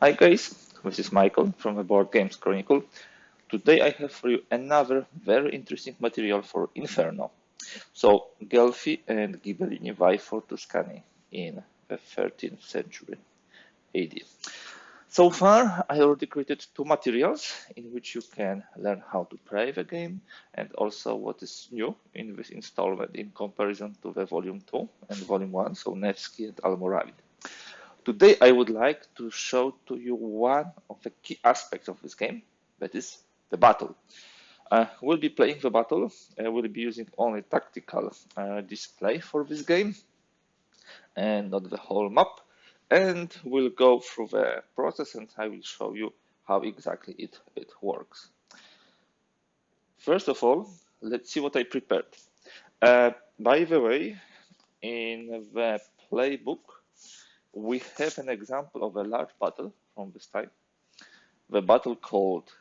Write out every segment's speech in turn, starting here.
Hi guys, this is Michael from the Boardgames Chronicle. Today I have for you another very interesting material for Inferno. So, Guelphi and Ghibellini vie for Tuscany in the 13th century AD. So far, I already created two materials in which you can learn how to play the game and also what is new in this installment in comparison to the Volume 2 and Volume 1, so Nevsky and Almoravid. Today, I would like to show to you one of the key aspects of this game, that is the battle. We'll be playing the battle, we'll be using only tactical display for this game and not the whole map. And we'll go through the process and I will show you how exactly it works. First of all, let's see what I prepared. By the way, in the playbook, we have an example of a large battle from this time. The battle called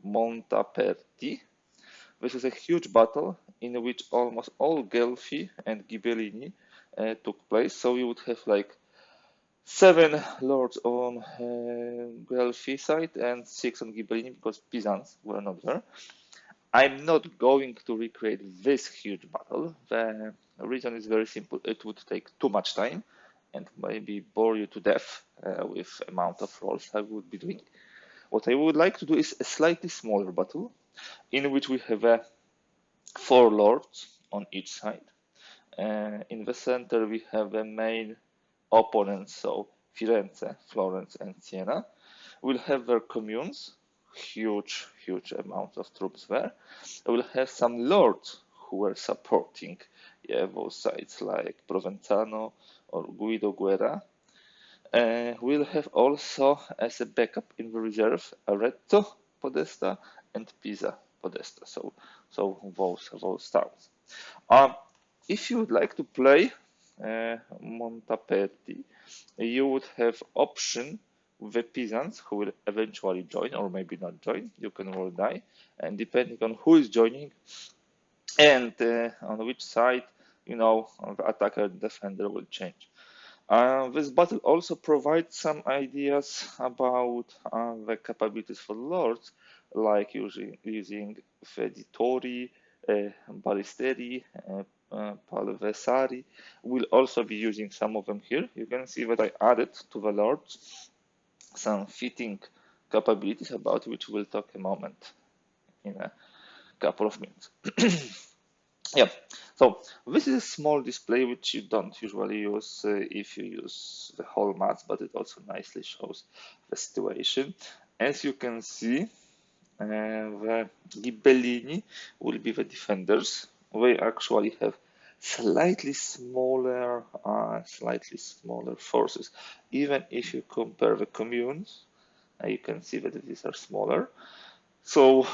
Montaperti. This is a huge battle in which almost all Guelphi and Ghibellini took place. So you would have like 7 lords on Guelphi side and 6 on Ghibellini because Pisans were not there. I'm not going to recreate this huge battle. The reason is very simple. It would take too much time and maybe bore you to death with amount of rolls I would be doing. What I would like to do is a slightly smaller battle in which we have 4 lords on each side. In the center we have the main opponents, so Firenze, Florence and Siena. We'll have their communes, huge amount of troops there. We'll have some lords who were supporting those sides like Provenzano or Guido Guerra. We'll have also as a backup in the reserve Arezzo Podesta and Pisa Podesta, so those towns. If you would like to play Montaperti, you would have option with the peasants who will eventually join or maybe not join. You can roll die, and depending on who is joining and on which side, the attacker and defender will change. This battle also provides some ideas about the capabilities for lords, like using Feditori, Ballisteri, Palvesari. We'll also be using some of them here. You can see that I added to the lords some fitting capabilities about which we'll talk a moment in a couple of minutes. Yeah, so this is a small display which you don't usually use if you use the whole mats, but it also nicely shows the situation. As you can see, the Ghibellini will be the defenders. They actually have slightly smaller forces. Even if you compare the communes, you can see that these are smaller. So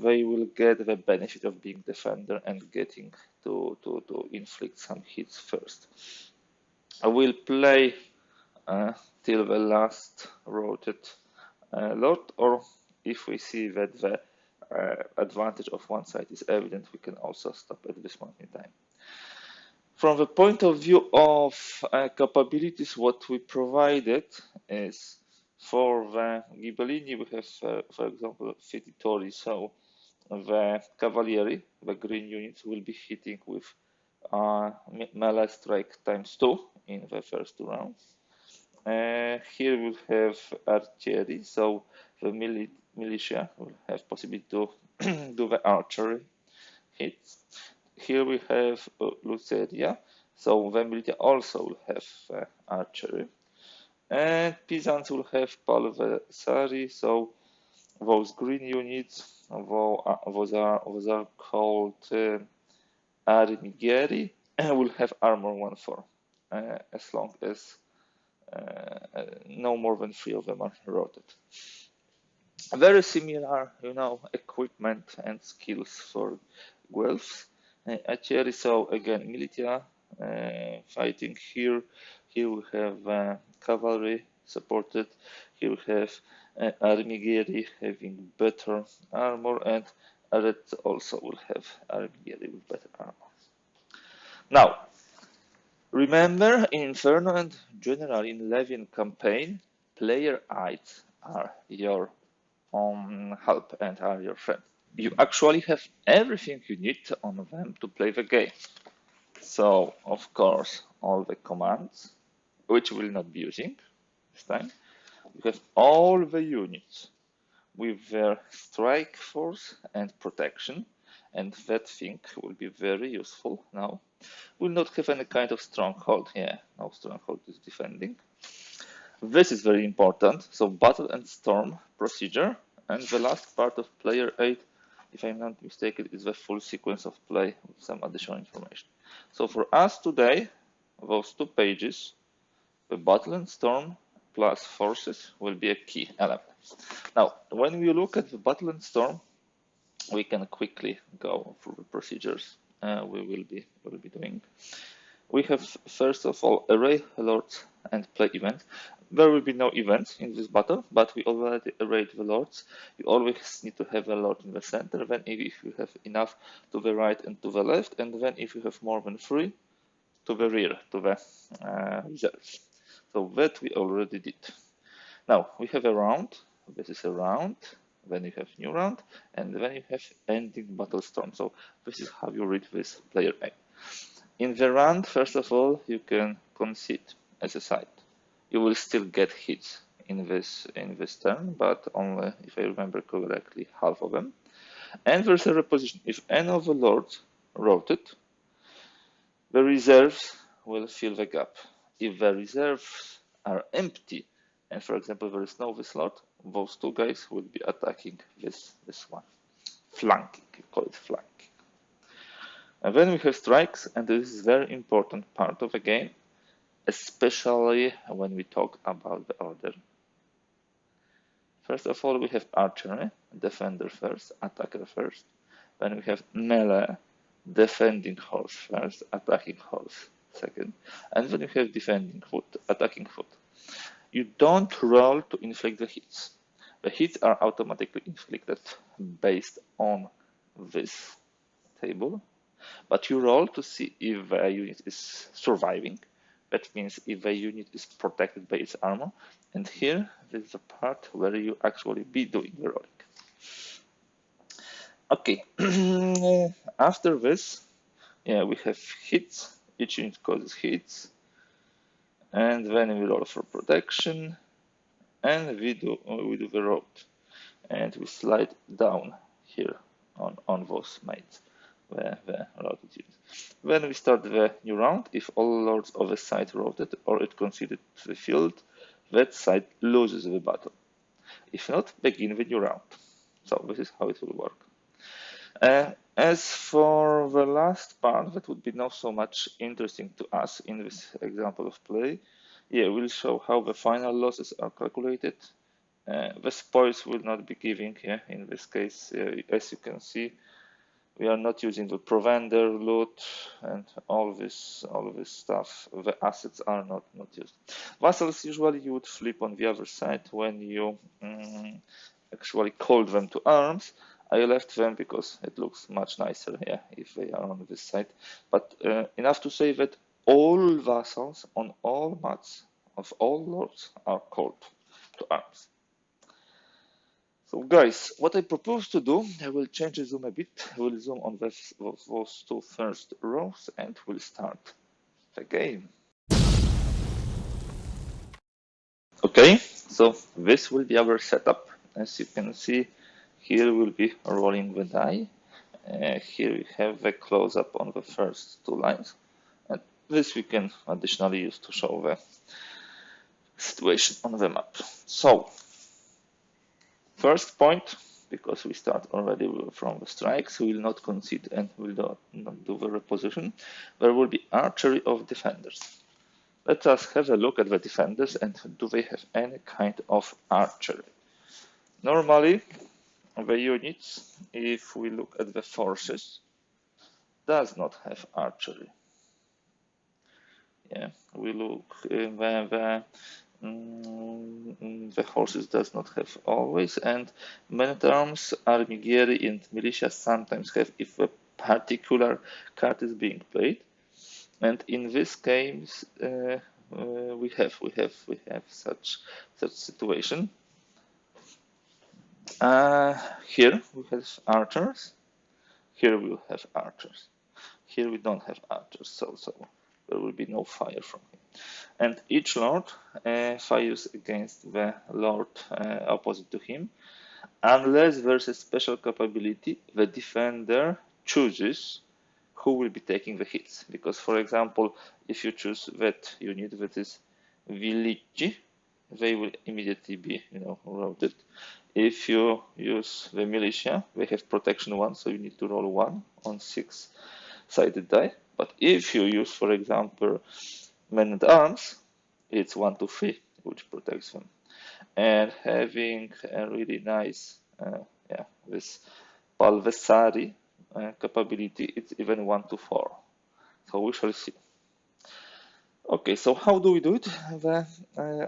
they will get the benefit of being defender and getting to inflict some hits first. I will play till the last roted lord, or if we see that the advantage of one side is evident, we can also stop at this point in time. From the point of view of capabilities, what we provided is for the Ghibellini, we have, for example, Fetitori, so the Cavalieri, the green units, will be hitting with melee strike ×2 in the first 2 rounds. Here we'll have artillery, so the militia will have possibility to do the archery hits. Here we have Luceria, so the militia also will have archery. And peasants will have Palvesari, so those green units, those are called Armighieri, will have armor 1/4, as long as no more than 3 of them are rotated. Very similar, equipment and skills for Guelphs. Archery, so again, militia fighting here. Here we have cavalry supported. Here we have Armighieri having better armor, and Aret also will have Armighieri with better armor. Now, remember in Inferno and generally in Leavy Campaign, player eyes are your help and are your friend. You actually have everything you need on them to play the game. So, of course, all the commands, which we'll not be using this time. You have all the units with their strike force and protection, and that thing will be very useful now. Will not have any kind of stronghold. Yeah, no stronghold is defending. This is very important. So battle and storm procedure, and the last part of player 8, if I'm not mistaken, is the full sequence of play with some additional information. So for us today, those 2 pages, the battle and storm plus forces will be a key element. Now, when we look at the battle and storm, we can quickly go through the procedures we will be doing. We have first of all array lords and play event. There will be no events in this battle, but we already arrayed the lords. You always need to have a lord in the center. Then, if you have enough, to the right and to the left, and then if you have more than 3, to the rear, to the reserves. So that we already did. Now we have a round. This is a round. Then you have new round, and then you have ending battle storm. So this is how you read this player A. In the round, first of all, you can concede as a side. You will still get hits in this turn, but only, if I remember correctly, half of them. And there's a reposition. If any of the lords rotate, the reserves will fill the gap. If the reserves are empty, and for example there is no this lord, those 2 guys will be attacking this one. Flanking, you call it flanking. And then we have strikes, and this is a very important part of the game, especially when we talk about the order. First of all, we have archery, defender first, attacker first. Then we have melee, defending horse first, attacking horse second. And then you have defending foot, attacking foot. You don't roll to inflict the hits. The hits are automatically inflicted based on this table, but you roll to see if the unit is surviving. That means if the unit is protected by its armor. And here, this is the part where you actually be doing the rolling. Okay, after this, yeah, we have hits. Each unit causes hits. And then we roll for protection. And we do the road. And we slide down here on those mates. The routed units. When we start the new round, if all lords of a side rotated or it conceded to the field, that side loses the battle. If not, begin the new round. So this is how it will work. As for the last part, that would be not so much interesting to us in this example of play. Yeah, we'll show how the final losses are calculated. The spoils will not be giving here in this case. As you can see, we are not using the provender, loot, and all this stuff. The assets are not used. Vassals usually you would flip on the other side when you actually called them to arms. I left them because it looks much nicer here if they are on this side. But enough to say that all vassals on all mats of all lords are called to arms. So guys, what I propose to do, I will change the zoom a bit. I will zoom on those 2 first rows and we'll start the game. Okay, so this will be our setup. As you can see, here we'll be rolling the die. Here we have the close-up on the first 2 lines. And this we can additionally use to show the situation on the map. So, first point, because we start already from the strikes, we will not concede and will not do the reposition. There will be archery of defenders. Let us have a look at the defenders and do they have any kind of archery. Normally, the units, if we look at the forces, does not have archery. Yeah, we look the horses does not have always, and men-at-arms, armigeri, and militia sometimes have if a particular card is being played. And in this case, we have such situation. Here we have archers. Here we will have archers. Here we don't have archers, so there will be no fire from him. And each lord fires against the lord opposite to him, unless there's a special capability. The defender chooses who will be taking the hits. Because, for example, if you choose that unit that is village, they will immediately be, routed. If you use the militia, they have protection 1, so you need to roll 1 on 6-sided die. But if you use, for example, men at arms, it's 1 to 3, which protects them. And having a really nice, this Palvesari capability, it's even 1 to 4. So we shall see. Okay, so how do we do it? The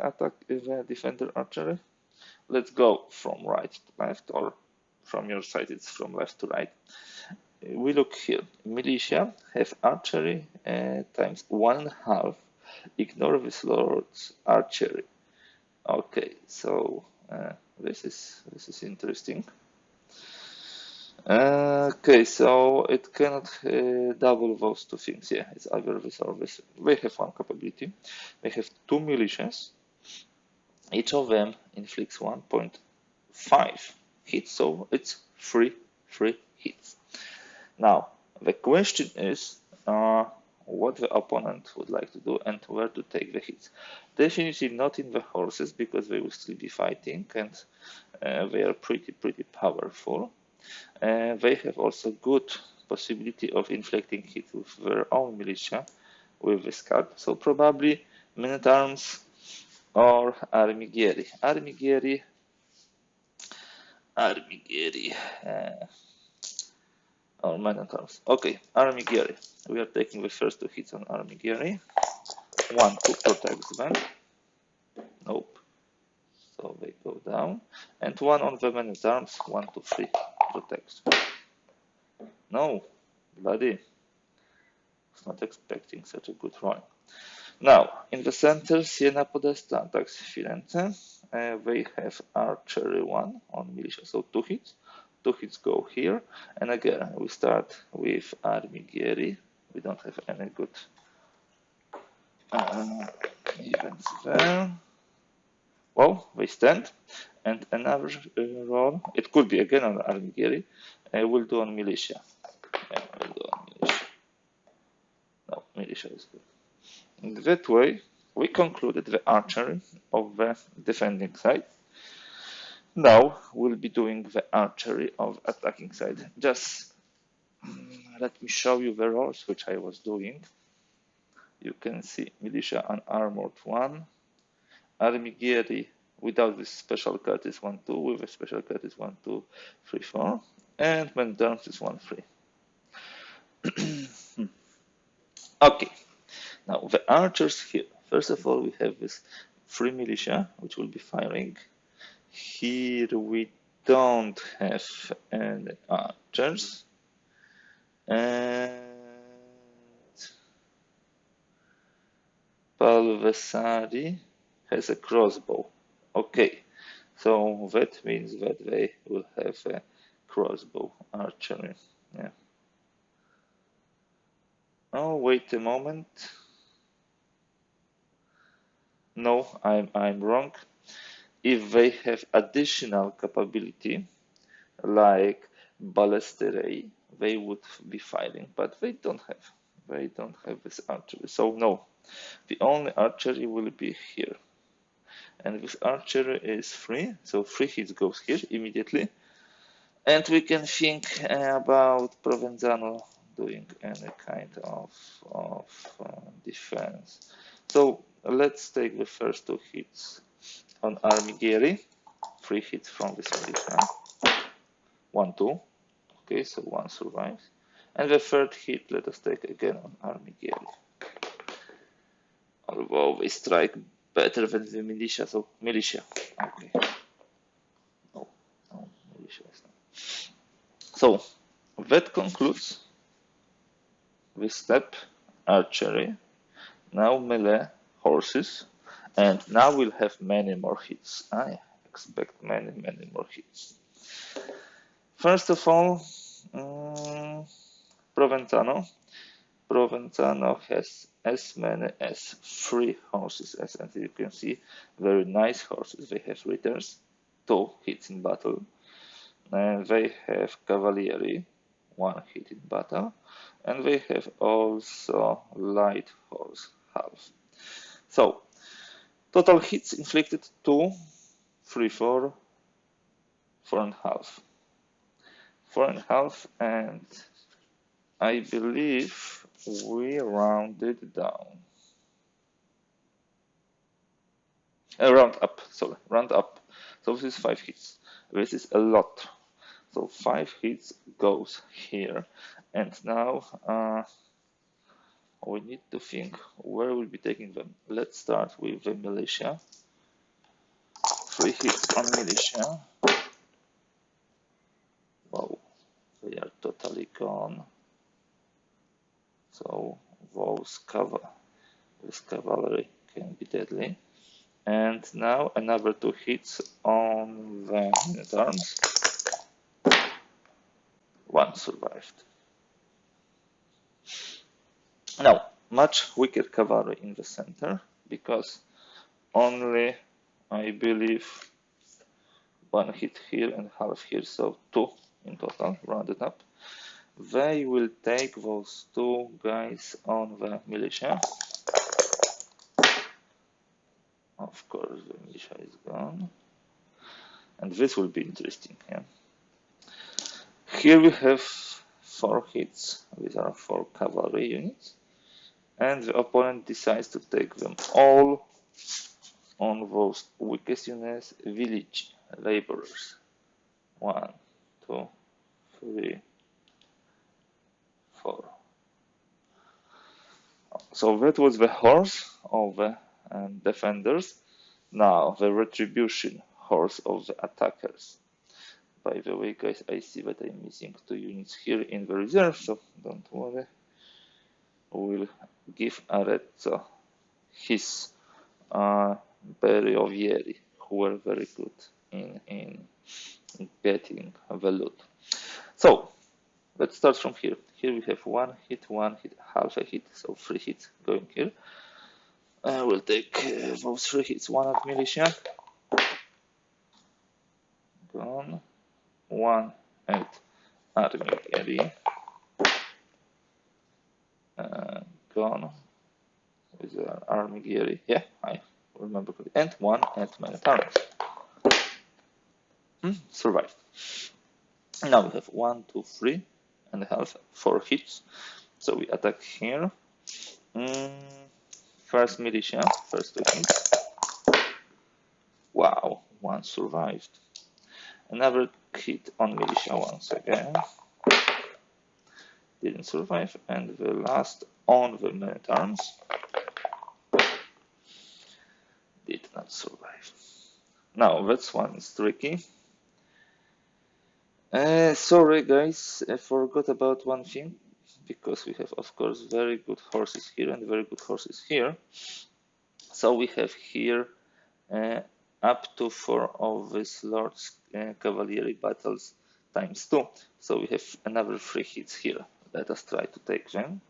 attack, the defender archery. Let's go from right to left, or from your side it's from left to right. We look here. Militia have archery times 1/2. Ignore this lord's archery. Okay, so this is interesting. Okay, so it cannot double those two things. Yeah, it's either this or this. They have one capability. They have 2 militias. Each of them inflicts 1.5 hits, so it's 3 hits. Now, the question is what the opponent would like to do and where to take the hits. Definitely not in the horses, because they will still be fighting, and they are pretty powerful. They have also good possibility of inflicting hits with their own militia with this card. So probably men-at-arms or armighieri. Or men-at-arms. Okay, armighieri. We are taking the first 2 hits on armighieri. 1 to protect them. Nope. So they go down. And 1 on the men-at-arms. 1 to 3 protects. No, bloody. I was not expecting such a good roll. Now, in the center, Siena Podesta attacks Firenze. They have archery 1 on militia, so 2 hits. 2 hits go here. And again, we start with armighieri. We don't have any good events there. Well, they stand. And another roll, it could be again on armighieri, we'll do on militia. Yeah, we'll do on militia. No, militia is good. In that way, we concluded the archery of the defending side. Now we'll be doing the archery of attacking side. Just let me show you the rolls which I was doing. You can see militia unarmored 1, armighieri without this special card is 1-2, with a special card is 1-2-3-4, and men-at-arms is 1-3. Okay, now the archers here. First of all, we have this 3 militia which will be firing. Here we don't have any archers. And Palvesari has a crossbow. Okay, so that means that they will have a crossbow archery. Yeah. Oh, wait a moment. No, I'm wrong. If they have additional capability, like ballistery, they would be firing, but they don't have. They don't have this archery. So no, the only archery will be here. And this archery is 3, so 3 hits goes here immediately. And we can think about Provenzano doing any kind of defense. So let's take the first 2 hits on armighieri. 3 hits from this militia. 1-2. Okay, so 1 survives. And the third hit, let us take again on armighieri. Although they strike better than the militia, so militia. Okay. No, militia is not. So that concludes this step, archery. Now melee, horses, and now we'll have many more hits. I expect many more hits. First of all, Provenzano. Provenzano has as many as 3 horses, as you can see, very nice horses. They have ritters, 2 hits in battle. They have Cavalieri, 1 hit in battle, and they have also light horse, half. So, total hits inflicted 2, 3, 4, 4.5. 4.5, and I believe we rounded down. Round up, sorry, round up. So this is 5 hits. This is a lot. So 5 hits goes here. And now we need to think where we'll be taking them. Let's start with the militia. 3 hits on militia. Wow, they are totally gone. So those cavalry can be deadly. And now another 2 hits on the men-at-arms. 1 survived. Now, much weaker cavalry in the center, because only, I believe, 1 hit here and half here, so 2 in total, rounded up. They will take those 2 guys on the militia. Of course, the militia is gone. And this will be interesting. Yeah. Here we have 4 hits. These are 4 cavalry units. And the opponent decides to take them all on those weakest units, village laborers. 1, 2, 3, 4. So that was the horse of the defenders. Now the retribution horse of the attackers. By the way, guys, I see that I'm missing 2 units here in the reserve, so don't worry. We'll give Arezzo his Beriovieri, who were very good in getting the loot. So let's start from here. Here we have 1 hit, half a hit, so 3 hits going here. We'll take those 3 hits, 1 at militia, gone, 1 at army, gone, with the army gear, yeah, I remember correctly, and 1 at men-at-arms. Survived. Now we have 1, 2, 3.5, 4 hits. So we attack here. First militia, first 2 hits. Wow, 1 survived. Another hit on militia once again. Didn't survive. And the last on the men-at-arms. Did not survive. Now that one is tricky. Sorry guys, I forgot about one thing, because we have of course very good horses here and very good horses here. So we have here up to 4 of this Lord's Cavalieri battles ×2. So we have another 3 hits here. Let us try to take them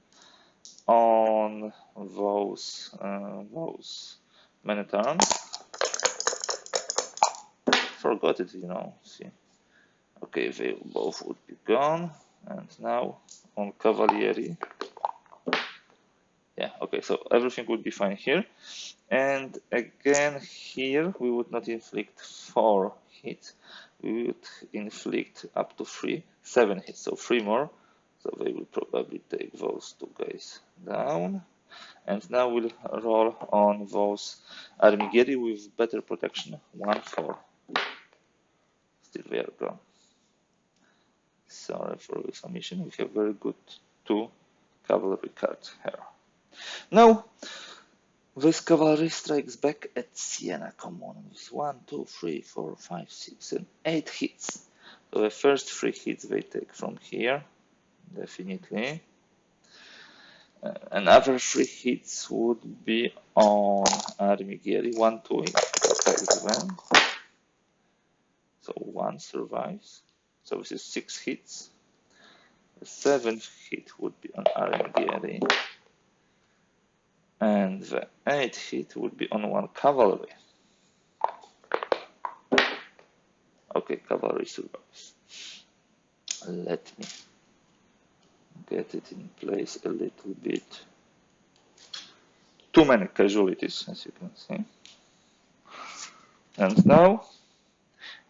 on those men-at-arms. Forgot it, you know, see. Okay, they both would be gone. And now on Cavalieri. Yeah, okay, so everything would be fine here. And again, here we would not inflict 4 hits. We would inflict up to 7 hits, so 3 more. So they will probably take those 2 guys down. And now we'll roll on those Armigeri with better protection, 1, 4. Still they are gone. Sorry for this omission. We have very good 2 cavalry cards here. Now, this cavalry strikes back at Siena Commune with 1, 2, 3, 4, 5, 6, and 8 hits. So the first 3 hits they take from here, definitely. Another 3 hits would be on Armigeri, 1 to protect them. So 1 survives. So this is 6 hits. The 7th hit would be on Armigeri. And the 8th hit would be on 1 cavalry. Okay, cavalry survives. Let me get it in place a little bit. Too many casualties, as you can see. And now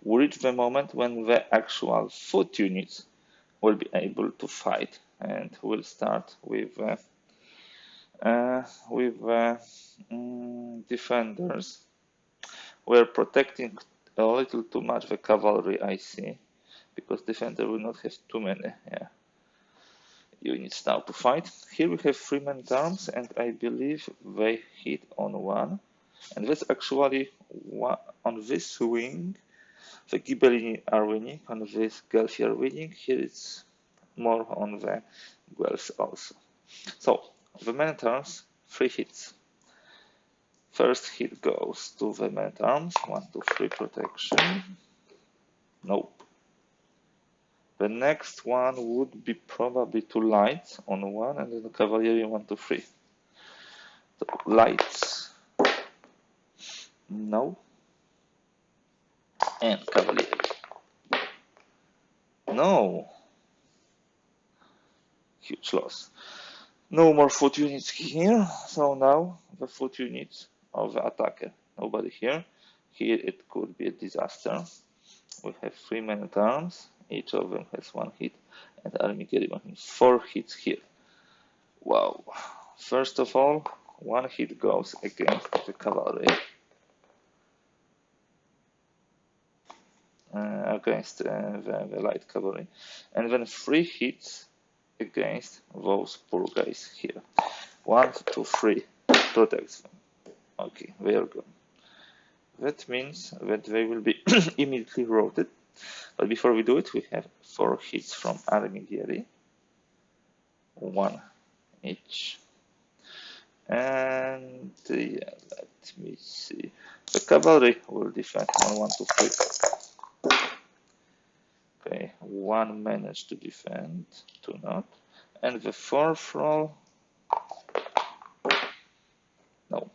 we reach the moment when the actual foot units will be able to fight, and we'll start with defenders. We're protecting a little too much the cavalry, I see, because defender will not have too many units now to fight. Here we have 3 men at arms, and I believe they hit on 1. And that's actually one, on this wing, the Ghibellini are winning, on this Guelphi are winning. Here it's more on the Guelphs also. So, the men at arms, 3 hits. First hit goes to the men at arms, 1, 2, 3 protection. Nope. The next one would be probably 2 lights on 1, and then the cavalry 1, 2, 3. So, lights. No. And cavalry. No. Huge loss. No more foot units here. So now the foot units of the attacker. Nobody here. Here it could be a disaster. We have 3 men at arms. Each of them has 1 hit. And Armigeri 1 hit. 4 hits here. Wow. First of all, 1 hit goes against the cavalry. Against the light cavalry. And then 3 hits against those poor guys here. 1, 2, 3 protects them. Okay, they are gone. That means that they will be immediately routed. But before we do it, we have 4 hits from Armigeri. 1 each. And yeah, let me see. The cavalry will defend on 1, 2, 3. Okay, 1 managed to defend, 2 not. And the 4th roll, no.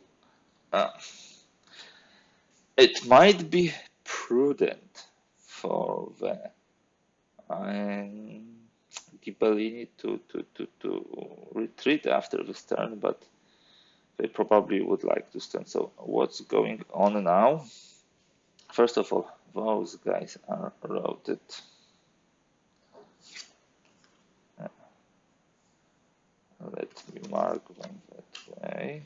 It might be prudent for the Ghibellini to retreat after this turn, but they probably would like to stand. So what's going on now? First of all, those guys are routed. Let me mark them that way.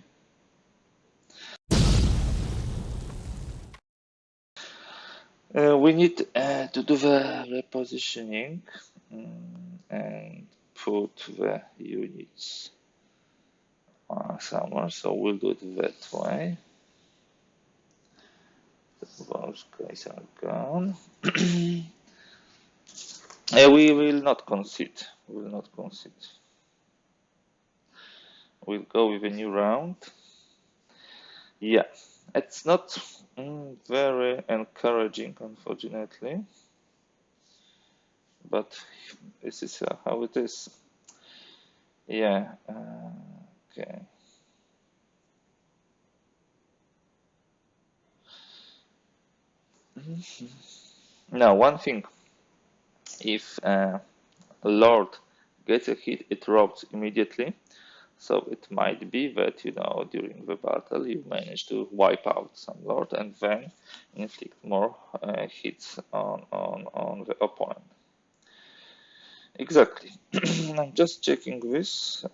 We need to do the repositioning and put the units somewhere, so we'll do it that way. Those guys are gone. We will not concede. We will not concede. We'll go with a new round. Yeah, it's not very encouraging, unfortunately, but this is how it is. Yeah, okay. Now, one thing, if a Lord gets a hit, it robs immediately. So it might be that, during the battle you manage to wipe out some Lord and then inflict more hits on the opponent. Exactly. I'm just checking this.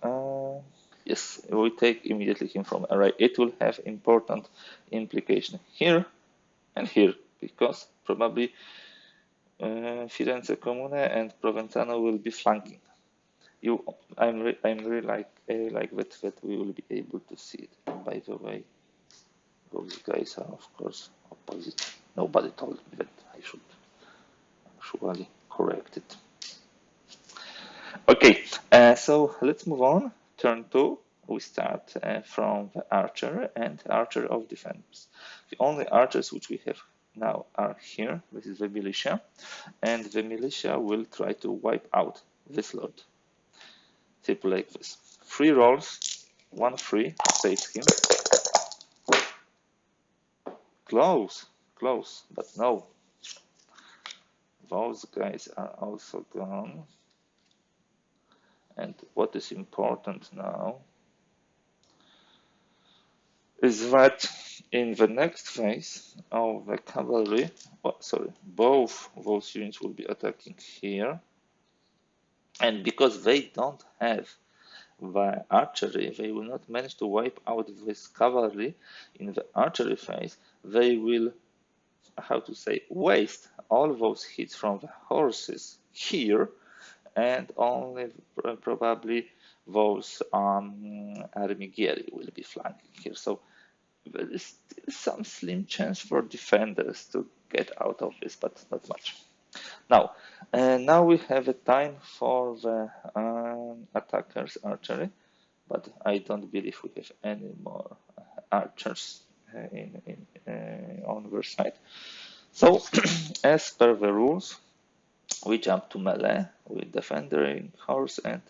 Yes, we take immediately him from array. It will have important implication here and here, because probably Firenze Comune and Provenzano will be flanking. I'm really like that we will be able to see it. And by the way, those guys are of course opposite. Nobody told me that I should actually correct it. Okay, so let's move on turn 2, we start from the archer and archer of defenders. The only archers which we have now are here. This is the militia, and the militia will try to wipe out this lord. Simple like this. 3 rolls, 1 free, saves him. Close, close, but no. Those guys are also gone. And what is important now is that in the next phase of the cavalry, both those units will be attacking here. And because they don't have the archery, they will not manage to wipe out this cavalry in the archery phase. They will, how to say, waste all those hits from the horses here, and only probably those armigeri will be flanking here. So there is still some slim chance for defenders to get out of this, but not much. Now we have a time for the attackers archery, but I don't believe we have any more archers on their side. So, as per the rules, we jump to melee with defending horse and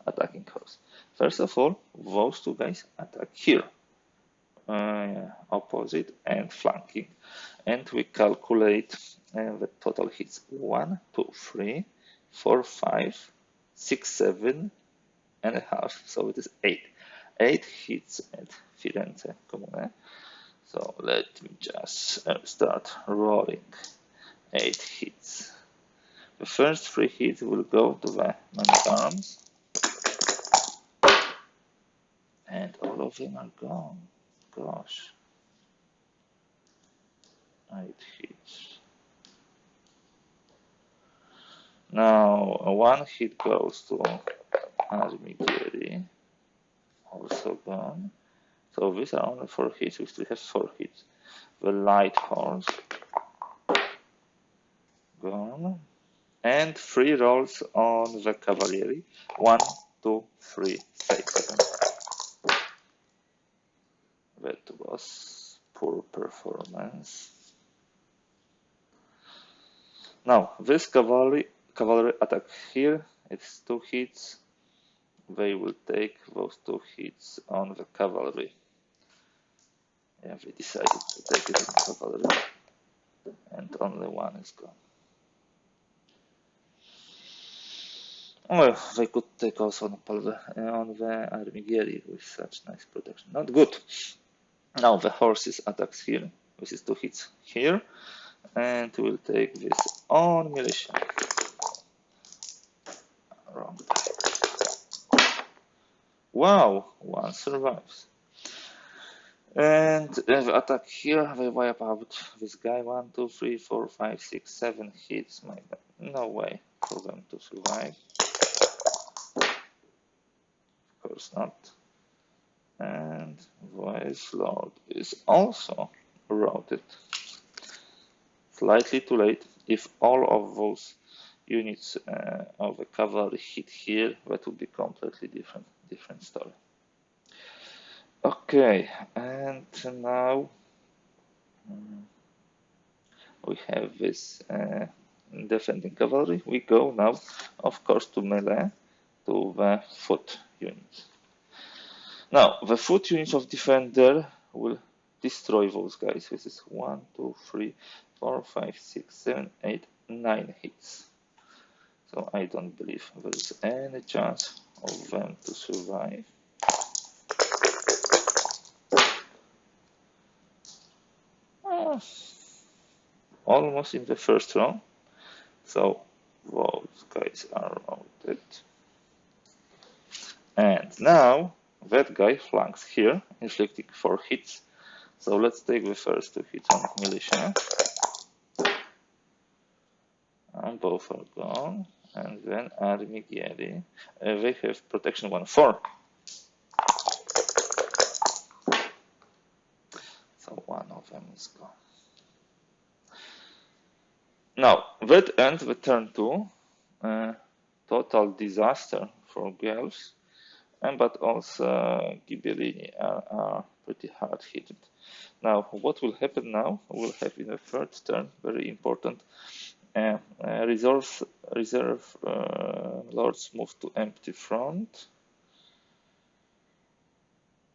attacking horse. First of all, those two guys attack here, opposite and flanking, and we calculate the total hits: 1, 2, 3, 4, 5, 6, 7 and a half. So it is 8. 8 hits at Firenze Comune. So let me just start rolling 8 hits. The first 3 hits will go to the main arms, and all of them are gone. Gosh, 8 hits. Now 1 hit goes to Armigeri, also gone. So these are only 4 hits. We still have 4 hits. The light horse, gone. And 3 rolls on the cavalry. 1, 2, 3, 6. That was poor performance. Now this cavalry attack here. It's 2 hits. They will take those 2 hits on the cavalry. Yeah, they decided to take it on cavalry, and only 1 is gone. Well, they could take also on the Armigeri with such nice protection. Not good. Now the horses attacks here. This is 2 hits here, and we'll take this on militia. Wrong. Wow, 1 survives. And the attack here, they wipe out this guy. 1, 2, 3, 4, 5, 6, 7 hits. My God, no way for them to survive. Of course not. And Voice Lord is also routed. Slightly too late. If all of those units of the cavalry hit here, that would be completely different story. Okay, and now we have this defending cavalry. We go now, of course, to melee, to the foot units. Now, the foot units of defender will destroy those guys. This is 1, 2, 3, 4, 5, 6, 7, 8, 9 hits. So I don't believe there is any chance of them to survive. Almost in the first round. So those guys are routed. And now that guy flanks here, inflicting 4 hits. So let's take the first 2 hits on militia. And both are gone. And then Armigeri. They have protection 1-4. So 1 of them is gone. Now, that ends the turn 2. Total disaster for Guelphs. but also Ghibellini are pretty hard hit. Now, what will happen now? We'll have in the third turn, very important, reserve lords move to empty front.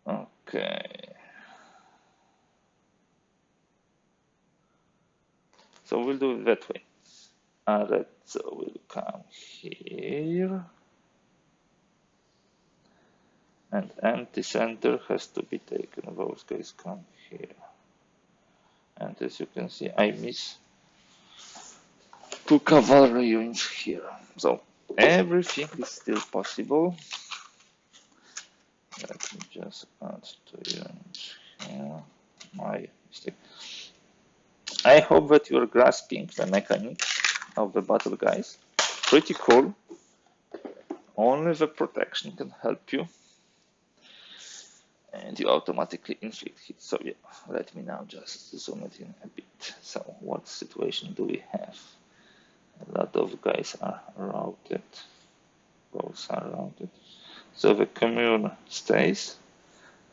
Okay. So we'll do it that way. Arezzo will come here. And empty center has to be taken. Those guys come here. And as you can see, I miss 2 cavalry units here. So everything is still possible. Let me just add 2 units here. My mistake. I hope that you're grasping the mechanics of the battle, guys. Pretty cool. Only the protection can help you. And you automatically inflict hits. So yeah, let me now just zoom it in a bit. So what situation do we have? A lot of guys are routed. Both are routed. So the commune stays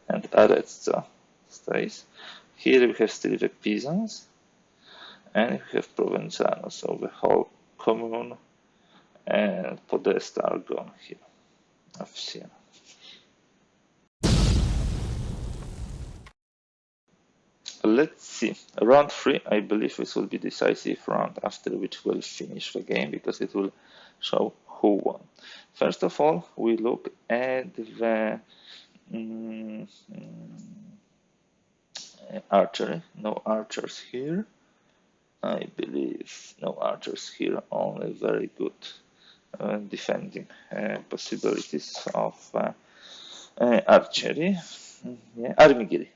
and Arezzo stays. Here we have still the peasants and we have Provenzano. So the whole commune and Podesta are gone here. Of Siena. Let's see. Round 3, I believe this will be decisive round, after which we'll finish the game because it will show who won. First of all, we look at the archery. No archers here. I believe no archers here, only very good defending possibilities of archery. Yeah, armigeri.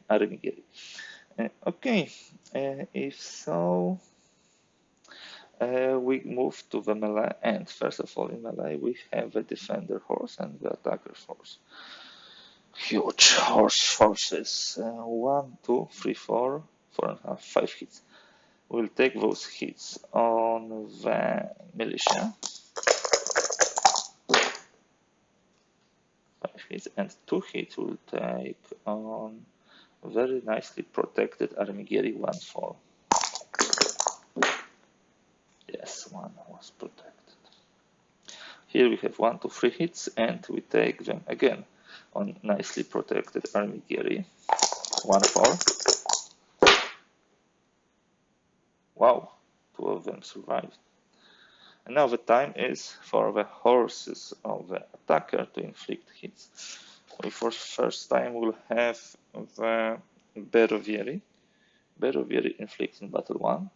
Okay, if so, we move to the melee, and first of all in melee we have the defender horse and the attacker horse. Huge horse forces, 1, 2, 3, 4, 4.5, 5 hits. We'll take those hits on the militia. 5 hits, and 2 hits we'll take on very nicely protected Armigeri 1-4. Yes, one was protected. Here we have 1, 2, 3 hits, and we take them again on nicely protected Armigeri 1-4. Wow, 2 of them survived. And now the time is for the horses of the attacker to inflict hits. We for the first time will have the Berovieri. Berovieri inflicts in battle 1,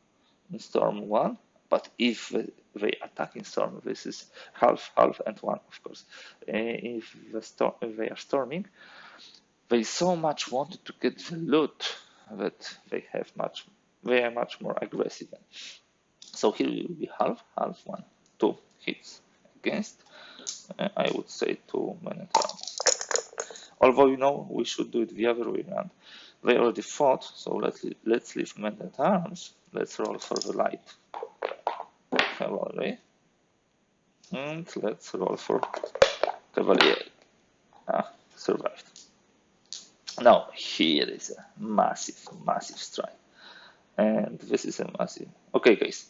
in storm 1, but if they attack in storm, this is half, and 1, of course. If they are storming, they so much wanted to get the loot that they are much more aggressive. So here it will be half, 1, 2 hits against, I would say, 2 men-at-arms. Although, you know, we should do it the other way around. They already fought, so let's leave men-at-arms. Let's roll for the light cavalry. And let's roll for cavalieri. Survived. Now, here is a massive strike. And this is a massive... Okay, guys.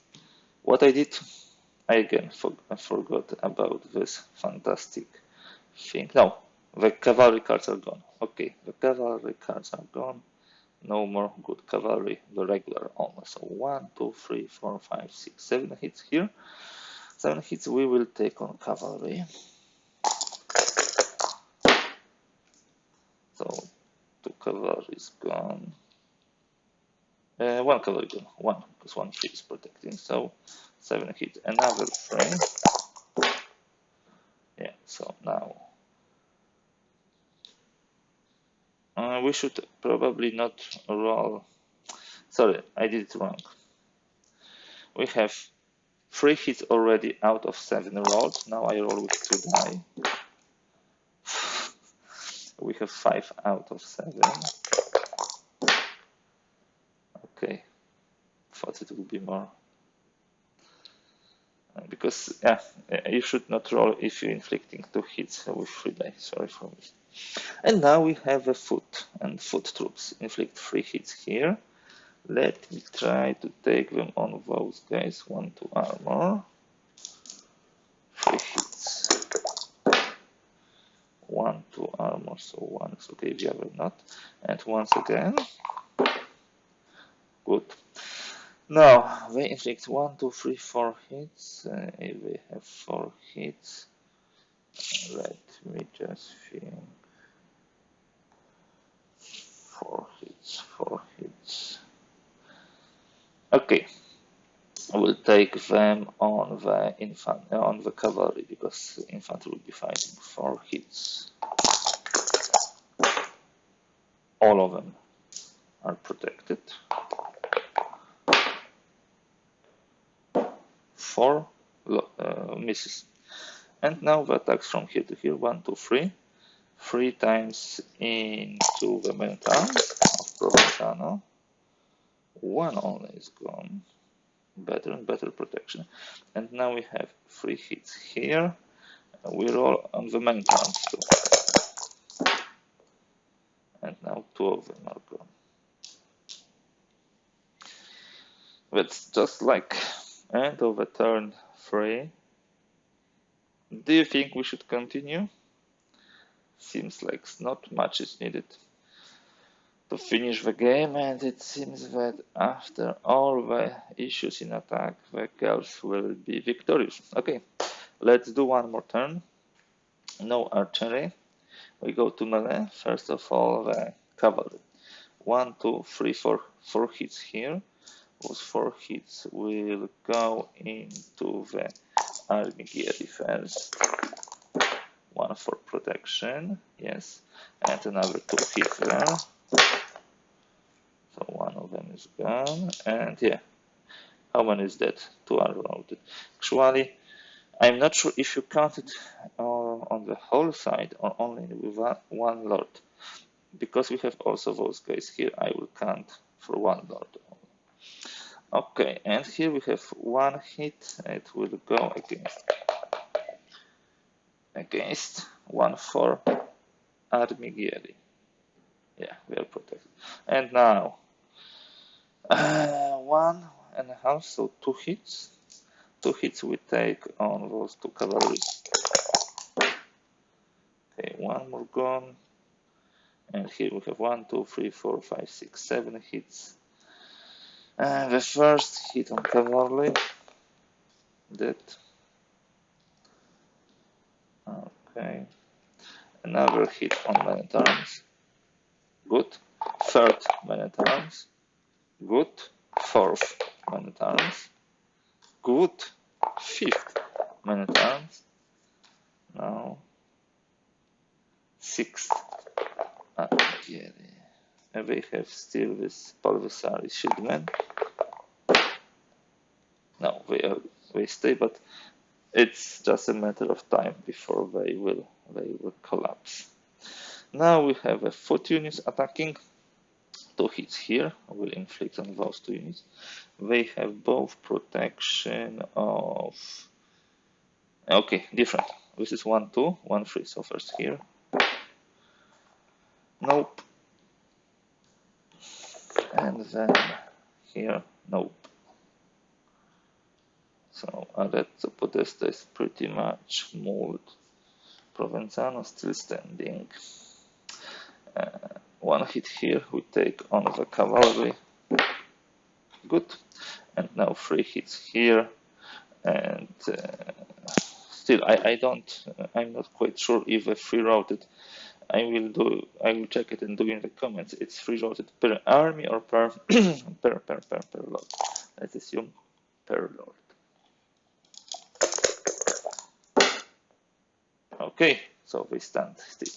What I did, I again forgot about this fantastic thing. No, the cavalry cards are gone. Okay, the cavalry cards are gone. No more good cavalry, the regular only. So 1, 2, 3, 4, 5, 6, 7 hits here. 7 hits we will take on cavalry. So 2 cavalry is gone. 1 cavalry gone. 1, because 1 tree is protecting. So 7 hits, another 3. Yeah, so now we should probably not roll. Sorry, I did it wrong. We have 3 hits already out of 7 rolled. Now I roll with 2 die. We have 5 out of 7. Okay, thought it would be more. Because because yeah, you should not roll if you're inflicting 2 hits with 3 die. Sorry for me. And now we have a foot and foot troops. Inflict 3 hits here. Let me try to take them on those guys. 1 to armor. 3 hits. 1 to armor, so 1 is okay, the other not. And once again. Good. Now they inflict 1, 2, 3, 4 hits. If they have 4 hits, let me just think. 4 hits, 4 hits. Okay, we'll take them on the cavalry because the infantry will be fighting 4 hits. All of them are protected. 4 misses. And now the attacks from here to here. 1, 2, 3. 3 times into the main town of Provenzano. 1 only is gone. Better and better protection. And now we have 3 hits here. We roll on the main towns too. And now 2 of them are gone. That's just like end of the turn 3. Do you think we should continue? Seems like not much is needed to finish the game, and it seems that after all the issues in attack, the girls will be victorious. Okay, let's do one more turn. No archery. We go to melee. First of all, the cavalry. 1, 2, 3, 4. 4 hits here. Those 4 hits will go into the army gear first. 1 for protection, yes, and another 2 hits there. So 1 of them is gone, and yeah, how many is that? 2 are loaded. Actually, I'm not sure if you count it on the whole side or only with 1 lord. Because we have also those guys here, I will count for 1 lord only. Okay, and here we have 1 hit, it will go against 1 for Armighieri. Yeah, we are protected. And now 1.5, so 2 hits. 2 hits we take on those 2 cavalry. Okay, 1 more gone. And here we have 1, 2, 3, 4, 5, 6, 7 hits. And the first hit on cavalry. That. Okay. Another hit on men at arms. Good. Third man at arms. Good. Fourth man at arms. Good. Fifth man at arms. Now. Sixth. Yeah. And they have still this Palvisari shieldman. No, they stay, but it's just a matter of time before they will collapse. Now we have a foot units attacking. 2 hits here will inflict on those 2 units. They have both protection of. Okay, different. This is 1, 2, 1, 3. So first here. Nope. And then here, nope. So Arezzo Podesta is pretty much moved. Provenzano still standing. 1 hit here we take on the cavalry. Good. And now 3 hits here. And still I'm not quite sure if a free routed. I will check it and do in the comments. It's free routed per army or per per lord. Let's assume per lord. Okay, so they stand still.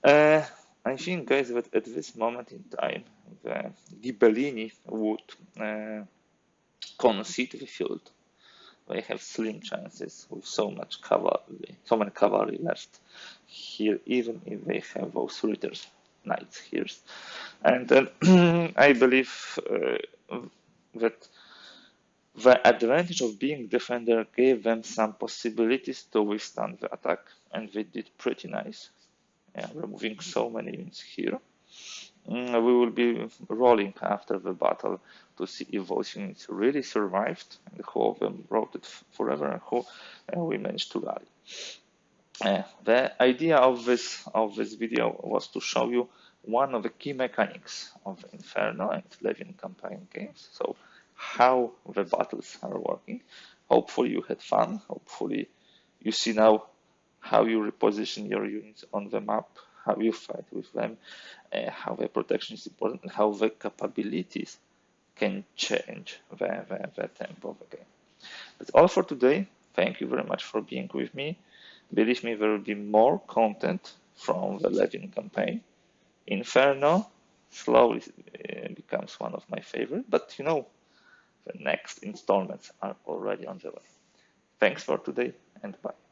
I think, guys, that at this moment in time, the Ghibellini would concede the field. They have slim chances with so many cavalry left here, even if they have those ritters, knights here. And I believe that The advantage of being defender gave them some possibilities to withstand the attack, and they did pretty nice. Yeah, removing so many units here. We will be rolling after the battle to see if those units really survived and who of them wrote it forever and who we managed to rally. The idea of this video was to show you one of the key mechanics of Inferno and Leavy Campaign games. So how the battles are working. Hopefully you had fun. Hopefully you see now how you reposition your units on the map, how you fight with them, how the protection is important, and how the capabilities can change the tempo of the game. That's all for today. Thank you very much for being with me. Believe me, there will be more content from the Leavy campaign. Inferno slowly becomes one of my favorite, but you know, the next installments are already on the way. Thanks for today and bye.